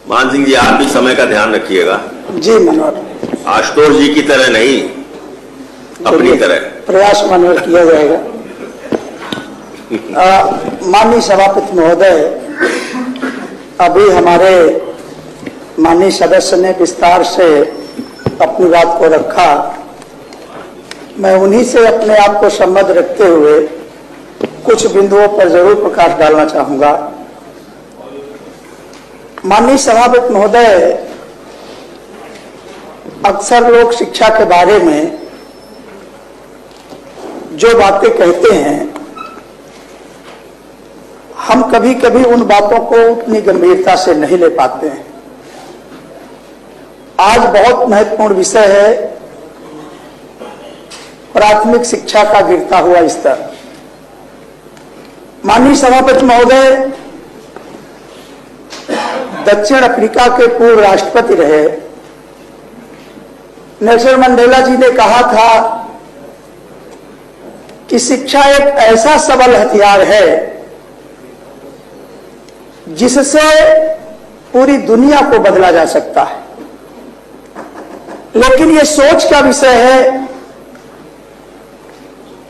मान सिंह जी, आप भी समय का ध्यान रखिएगा। जी मनोहर। आशुतोष जी की तरह नहीं, अपनी तरह प्रयास मनोहर किया जाएगा। माननीय सभापति महोदय, अभी हमारे माननीय सदस्य ने विस्तार से अपनी बात को रखा। मैं उन्हीं से अपने आप को संबद्ध रखते हुए कुछ बिंदुओं पर जरूर प्रकाश डालना चाहूंगा। माननीय सभापति महोदय, अक्सर लोग शिक्षा के बारे में जो बातें कहते हैं, हम कभी कभी उन बातों को उतनी गंभीरता से नहीं ले पाते हैं। आज बहुत महत्वपूर्ण विषय है प्राथमिक शिक्षा का गिरता हुआ स्तर। माननीय सभापति महोदय, दक्षिण अफ्रीका के पूर्व राष्ट्रपति रहे नेल्सन मंडेला जी ने कहा था कि शिक्षा एक ऐसा सबल हथियार है जिससे पूरी दुनिया को बदला जा सकता है। लेकिन यह सोच का विषय है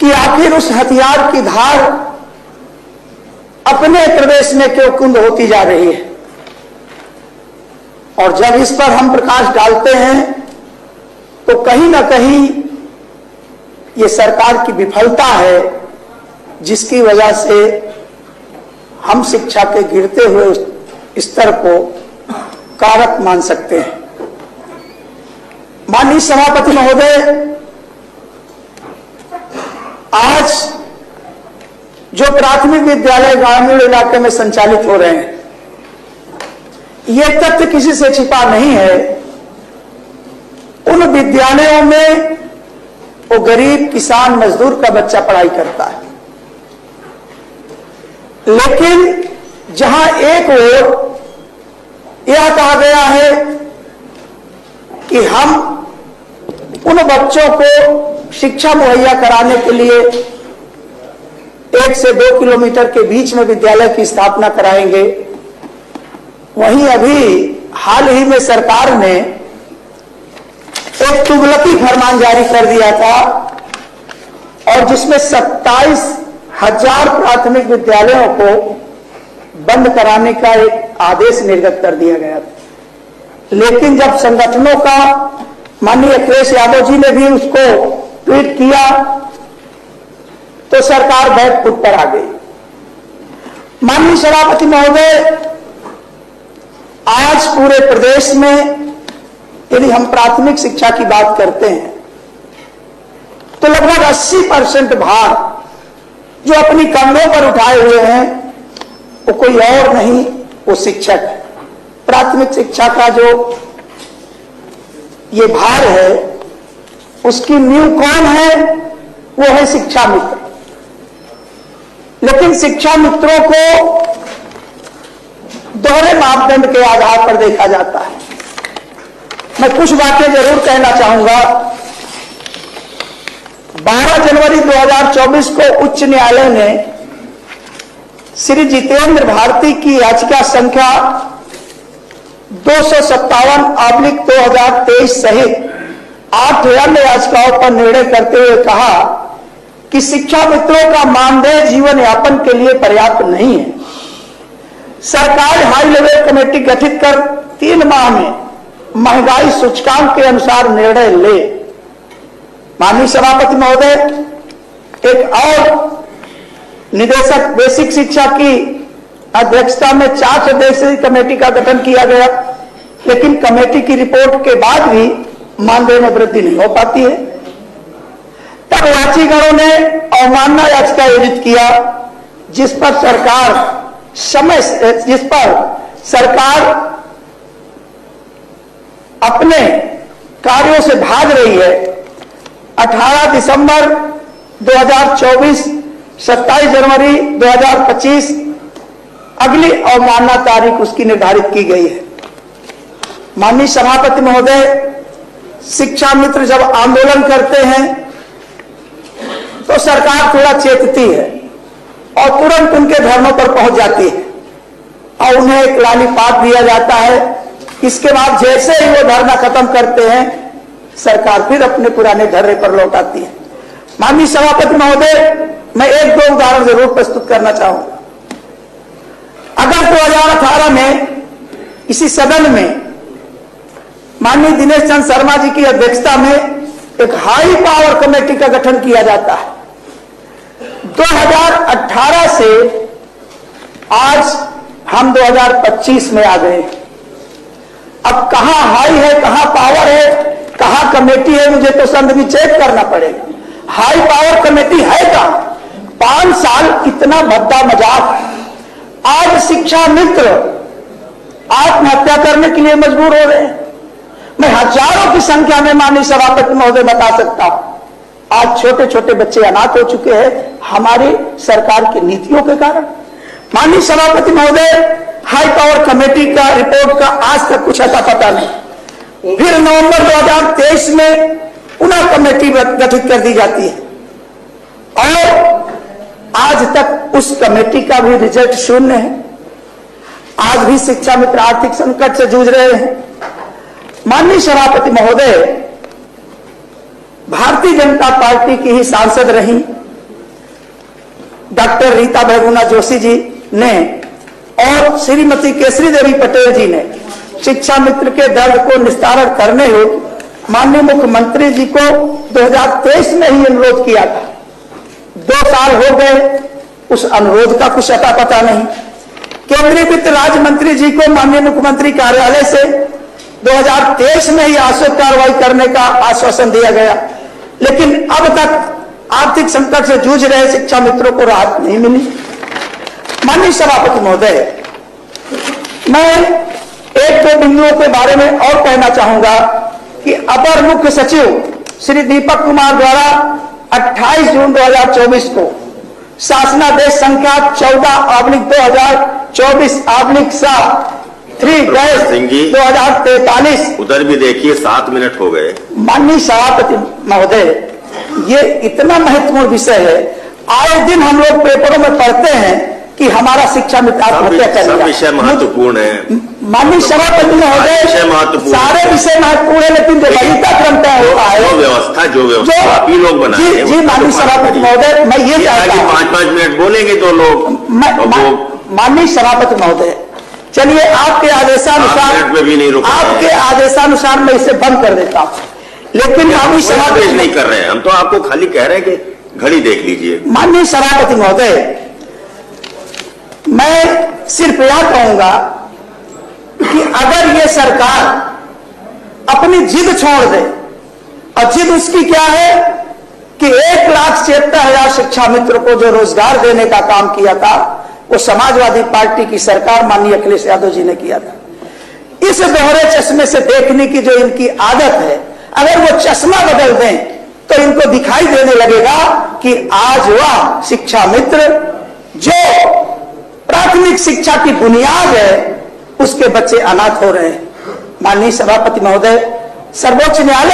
कि आखिर उस हथियार की धार अपने प्रदेश में क्यों कुंद होती जा रही है। और जब इस पर हम प्रकाश डालते हैं तो कहीं ना कहीं ये सरकार की विफलता है, जिसकी वजह से हम शिक्षा के गिरते हुए स्तर को कारक मान सकते हैं। माननीय सभापति महोदय, आज जो प्राथमिक विद्यालय ग्रामीण इलाके में संचालित हो रहे हैं, यह तथ्य किसी से छिपा नहीं है। उन विद्यालयों में वो गरीब किसान मजदूर का बच्चा पढ़ाई करता है, लेकिन जहां एक ओर यह कहा गया है कि हम उन बच्चों को शिक्षा मुहैया कराने के लिए 1 से 2 किलोमीटर के बीच में विद्यालय की स्थापना कराएंगे, वहीं अभी हाल ही में सरकार ने एक तुगलकी फरमान जारी कर दिया था और जिसमें 27,000 प्राथमिक विद्यालयों को बंद कराने का एक आदेश निर्गत कर दिया गया था। लेकिन जब संगठनों का माननीय अखिलेश यादव जी ने भी उसको ट्वीट किया तो सरकार बैक फुट पर आ गई। माननीय सभापति महोदय, आज पूरे प्रदेश में यदि हम प्राथमिक शिक्षा की बात करते हैं तो लगभग 80% भार जो अपनी कंधों पर उठाए हुए हैं वो कोई और नहीं, वो शिक्षक है। प्राथमिक शिक्षा का जो ये भार है उसकी नींव कौन है? वो है शिक्षा मित्र। लेकिन शिक्षा मित्रों को दोहरे मापदंड के आधार पर देखा जाता है। मैं कुछ बातें जरूर कहना चाहूंगा। 12 जनवरी 2024 को उच्च न्यायालय ने श्री जितेंद्र भारती की याचिका संख्या 257/2023 सहित 8 अन्य याचिकाओं पर निर्णय करते हुए कहा कि शिक्षा मित्रों का मानदेय जीवन यापन के लिए पर्याप्त नहीं है। सरकार हाई लेवल कमेटी गठित कर 3 माह में महंगाई सूचकांक के अनुसार निर्णय ले। माननीय सभापति महोदय, एक और निदेशक बेसिक शिक्षा की अध्यक्षता में 4 सदस्यीय कमेटी का गठन किया गया, लेकिन कमेटी की रिपोर्ट के बाद भी मानदेय में वृद्धि नहीं हो पाती है। तब याचिकाओं ने अवमानना याचिका आयोजित किया, जिस पर सरकार अपने कार्यों से भाग रही है। 18 दिसंबर 2024, 27 जनवरी 2025 अगली अवमानना तारीख उसकी निर्धारित की गई है। माननीय सभापति महोदय, शिक्षा मित्र जब आंदोलन करते हैं तो सरकार थोड़ा चेतती है और तुरंत उनके धरनों पर पहुंच जाती है और उन्हें एक लालीपाप दिया जाता है इसके बाद जैसे ही वो धरना खत्म करते हैं, सरकार फिर अपने पुराने धर्रे पर लौट आती है। माननीय सभापति महोदय, मैं एक दो उदाहरण जरूर प्रस्तुत करना चाहूंगा। अगस्त 2018 में इसी सदन में माननीय दिनेश चंद्र शर्मा जी की अध्यक्षता में एक हाई पावर कमेटी का गठन किया जाता है। 2018 से आज हम 2025 में आ गए। अब कहां हाई है, कहां पावर है, कहां कमेटी है, मुझे तो संद भी चेक करना पड़ेगा। हाई पावर कमेटी है कहां? 5 साल कितना भद्दा मजाक। आज शिक्षा मित्र आत्महत्या करने के लिए मजबूर हो रहे हैं। मैं हजारों की संख्या में माननीय सभापति महोदय बता सकता हूं। आज छोटे छोटे बच्चे अनाथ हो चुके हैं हमारी सरकार की नीतियों के कारण। माननीय सभापति महोदय, हाई पावर कमेटी का रिपोर्ट का आज तक कुछ अता पता नहीं। फिर नवंबर 2023 में पुनः कमेटी गठित कर दी जाती है और आज तक उस कमेटी का भी रिजल्ट शून्य है। आज भी शिक्षा मित्र आर्थिक संकट से जूझ रहे हैं। माननीय सभापति महोदय, भारतीय जनता पार्टी की ही सांसद रही डॉक्टर रीता बहुगुणा जोशी जी ने और श्रीमती केसरी देवी पटेल जी ने शिक्षा मित्र के दर्द को निस्तारण करने हेतु माननीय मुख्यमंत्री जी को 2023 में ही अनुरोध किया था। 2 साल हो गए, उस अनुरोध का कुछ अता पता नहीं। केंद्रीय वित्त राज्य मंत्री जी को माननीय मुख्यमंत्री कार्यालय से 2023 में ही आशु कार्रवाई करने का आश्वासन दिया गया, लेकिन अब तक आर्थिक संकट से जूझ रहे शिक्षा मित्रों को राहत नहीं मिली। माननीय सभापति महोदय, मैं एक दो बिंदुओं के बारे में और कहना चाहूंगा कि अपर मुख्य सचिव श्री दीपक कुमार द्वारा 28 जून 2024 को शासनादेश संख्या 14/14/7/3/2043 उधर भी देखिए 7 मिनट हो गए। माननीय सभापति महोदय, ये इतना महत्वपूर्ण विषय है। आए दिन हम लोग पेपरों में पढ़ते हैं कि हमारा शिक्षा मित्र आत्महत्या करेगा। सब विषय महत्वपूर्ण है माननीय सभापति महोदय, सारे विषय महत्वपूर्ण है, लेकिन जो ललिता क्रम तय होता है, जो व्यवस्था आप ही लोग बनाए हैं। जी माननीय सभापति महोदय, मैं ये चाहता हूं 5-5 मिनट बोलेंगे तो लोग। माननीय सभापति महोदय, चलिए आपके आदेशानुसार मैं इसे बंद कर देता हूं, लेकिन माननीय सभापति नहीं कर रहे हैं हम, तो आपको खाली कह रहे हैं कि घड़ी देख लीजिए। माननीय सभापति महोदय, मैं सिर्फ यह कहूंगा कि अगर ये सरकार अपनी जिद छोड़ दे, और जिद उसकी क्या है कि 1,76,000 शिक्षा मित्र को जो रोजगार देने का काम किया था, वो समाजवादी पार्टी की सरकार माननीय अखिलेश यादव जी ने किया था। इस दोहरे चश्मे से देखने की जो इनकी आदत है, अगर वो चश्मा बदल दें तो इनको दिखाई देने लगेगा कि आज वह शिक्षा मित्र जो प्राथमिक शिक्षा की बुनियाद है, उसके बच्चे अनाथ हो रहे हैं। माननीय सभापति महोदय, सर्वोच्च न्यायालय